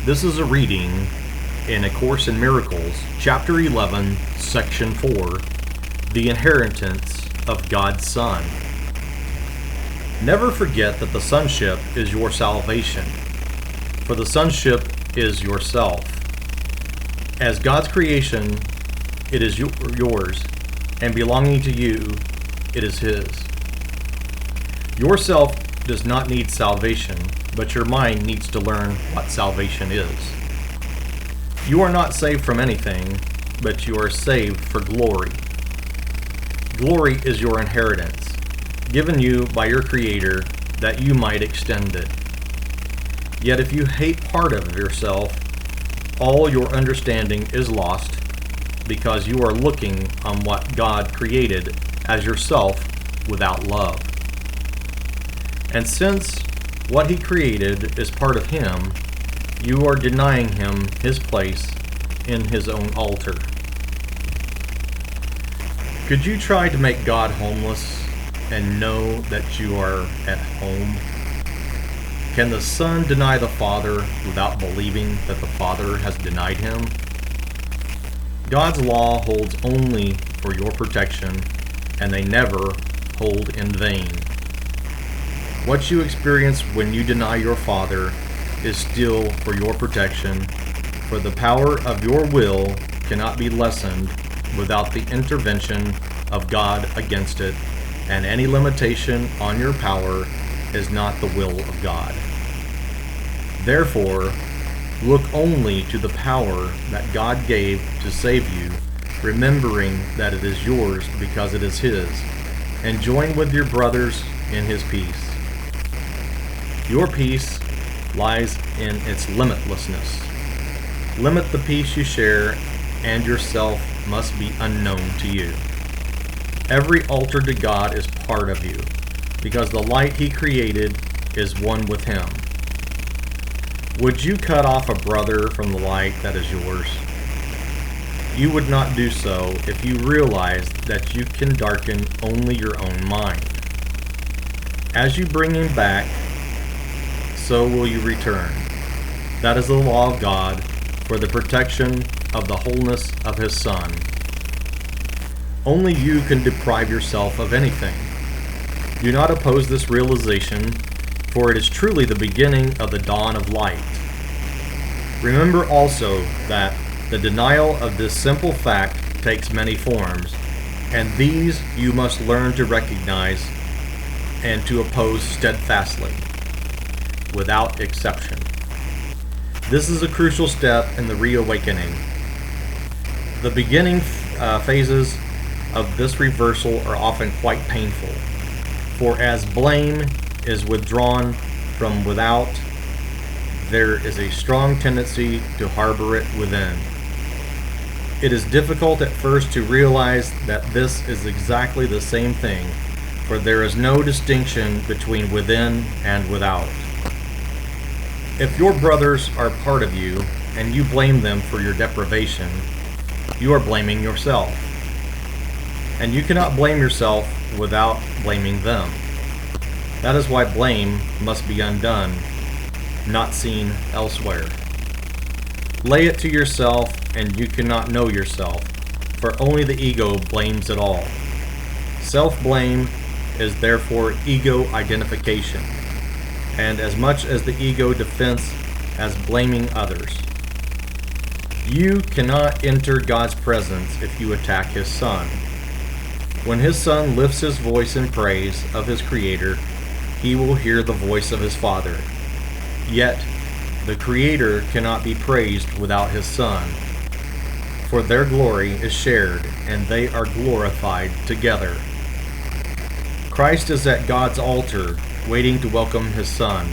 This is a reading in A Course in Miracles, Chapter 11, Section 4, The Inheritance of God's Son. Never forget that the sonship is your salvation, for the sonship is yourself. As God's creation, it is yours, and belonging to you, it is His. Yourself does not need salvation, but your mind needs to learn what salvation is. You are not saved from anything, but you are saved for glory. Glory is your inheritance, given you by your Creator that you might extend it. Yet if you hate part of yourself, all your understanding is lost, because you are looking on what God created as yourself without love. And since what He created is part of Him, you are denying Him His place in His own altar. Could you try to make God homeless and know that you are at home? Can the Son deny the Father without believing that the Father has denied Him? God's law holds only for your protection, and they never hold in vain. What you experience when you deny your Father is still for your protection, for the power of your will cannot be lessened without the intervention of God against it, and any limitation on your power is not the will of God. Therefore, look only to the power that God gave to save you, remembering that it is yours because it is His, and join with your brothers in His peace. Your peace lies in its limitlessness. Limit the peace you share, and yourself must be unknown to you. Every altar to God is part of you, because the light He created is one with Him. Would you cut off a brother from the light that is yours? You would not do so if you realized that you can darken only your own mind. As you bring him back, so will you return. That is the law of God for the protection of the wholeness of His Son. Only you can deprive yourself of anything. Do not oppose this realization, for it is truly the beginning of the dawn of light. Remember also that the denial of this simple fact takes many forms, and these you must learn to recognize and to oppose steadfastly, without exception. This is a crucial step in the reawakening. The beginning phases of this reversal are often quite painful, for as blame is withdrawn from without, there is a strong tendency to harbor it within. It is difficult at first to realize that this is exactly the same thing, for there is no distinction between within and without. If your brothers are part of you, and you blame them for your deprivation, you are blaming yourself. And you cannot blame yourself without blaming them. That is why blame must be undone, not seen elsewhere. Lay it to yourself, and you cannot know yourself, for only the ego blames it all. Self-blame is therefore ego identification, and as much as the ego defense as blaming others. You cannot enter God's presence if you attack His Son. When His Son lifts His voice in praise of His Creator, He will hear the voice of His Father. Yet, the Creator cannot be praised without His Son, for their glory is shared, and they are glorified together. Christ is at God's altar, waiting to welcome His Son.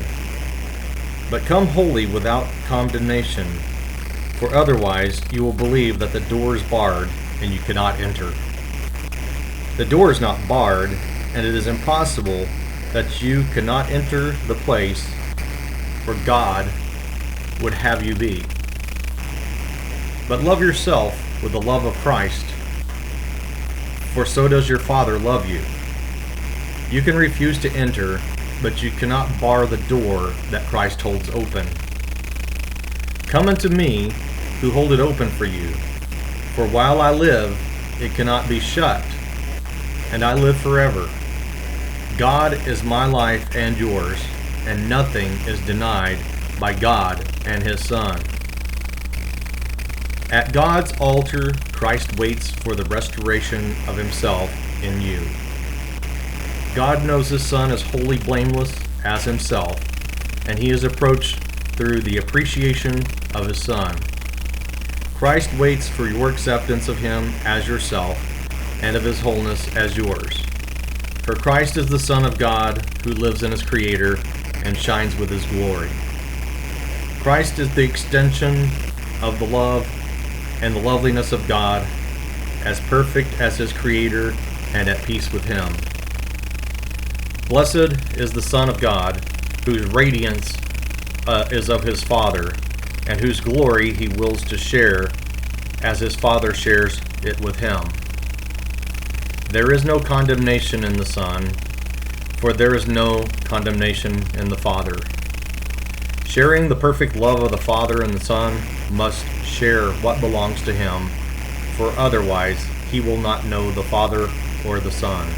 But come wholly without condemnation, for otherwise you will believe that the door is barred and you cannot enter. The door is not barred, and it is impossible that you cannot enter the place where God would have you be. But love yourself with the love of Christ, for so does your Father love you. You can refuse to enter, but you cannot bar the door that Christ holds open. Come unto me, who hold it open for you. For while I live, it cannot be shut, and I live forever. God is my life and yours, and nothing is denied by God and his Son. At God's altar, Christ waits for the restoration of himself in you. God knows his Son is wholly blameless as himself, and he is approached through the appreciation of his Son. Christ waits for your acceptance of him as yourself and of his wholeness as yours. For Christ is the Son of God who lives in his Creator and shines with his glory. Christ is the extension of the love and the loveliness of God, as perfect as his Creator and at peace with him. Blessed is the Son of God, whose radiance is of his Father, and whose glory he wills to share as his Father shares it with him. There is no condemnation in the Son, for there is no condemnation in the Father. Sharing the perfect love of the Father and the Son must share what belongs to him, for otherwise he will not know the Father or the Son.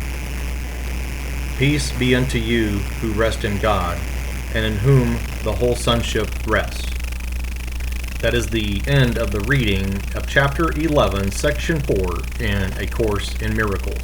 Peace be unto you who rest in God, and in whom the whole sonship rests. That is the end of the reading of chapter 11, section 4 in A Course in Miracles.